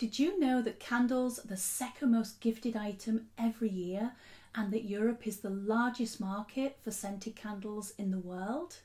Did you know that candles are the second most gifted item every year and that Europe is the largest market for scented candles in the world?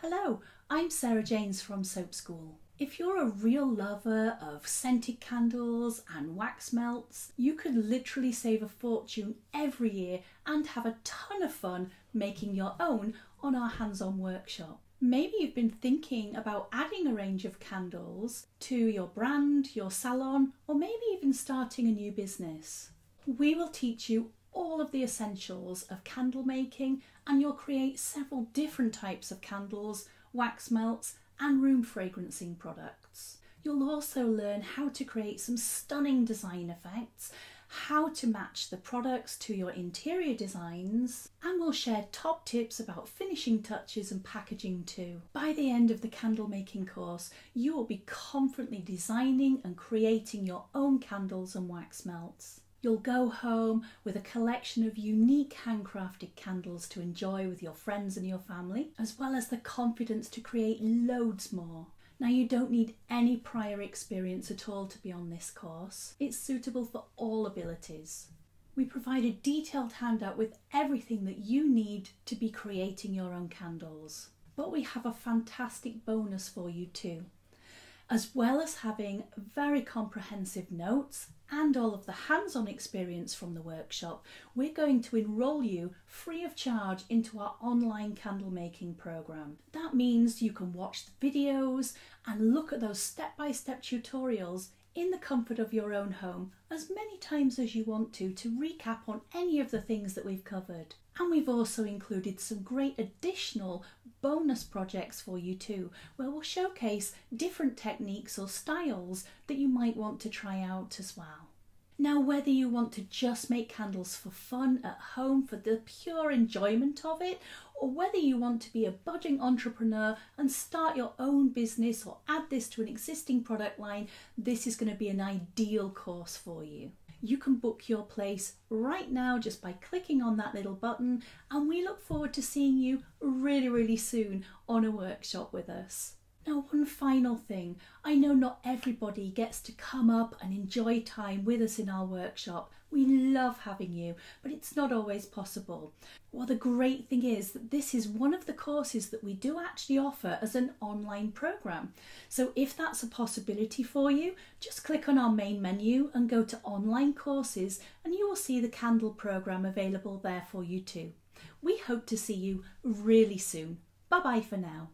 Hello, I'm Sarah Janes from Soap School. If you're a real lover of scented candles and wax melts, you could literally save a fortune every year and have a ton of fun making your own on our hands-on workshop. Maybe you've been thinking about adding a range of candles to your brand, your salon, or maybe even starting a new business. We will teach you all of the essentials of candle making, and you'll create several different types of candles, wax melts, and room fragrancing products. You'll also learn how to create some stunning design effects, how to match the products to your interior designs, and we'll share top tips about finishing touches and packaging too. By the end of the candle making course, you will be confidently designing and creating your own candles and wax melts. You'll go home with a collection of unique handcrafted candles to enjoy with your friends and your family, as well as the confidence to create loads more. Now, you don't need any prior experience at all to be on this course. It's suitable for all abilities. We provide a detailed handout with everything that you need to be creating your own candles. But we have a fantastic bonus for you too. As well as having very comprehensive notes and all of the hands-on experience from the workshop, we're going to enrol you free of charge into our online candle making program. That means you can watch the videos and look at those step-by-step tutorials in the comfort of your own home as many times as you want to recap on any of the things that we've covered. And we've also included some great additional bonus projects for you too, where we'll showcase different techniques or styles that you might want to try out as well. Now, whether you want to just make candles for fun at home for the pure enjoyment of it, or whether you want to be a budding entrepreneur and start your own business or add this to an existing product line, this is going to be an ideal course for you. You can book your place right now just by clicking on that little button, and we look forward to seeing you really soon on a workshop with us. Now, one final thing, I know not everybody gets to come up and enjoy time with us in our workshop. We love having you, but it's not always possible. Well, the great thing is that this is one of the courses that we do actually offer as an online program. So if that's a possibility for you, just click on our main menu and go to online courses, and you will see the candle program available there for you too. We hope to see you really soon. Bye bye for now.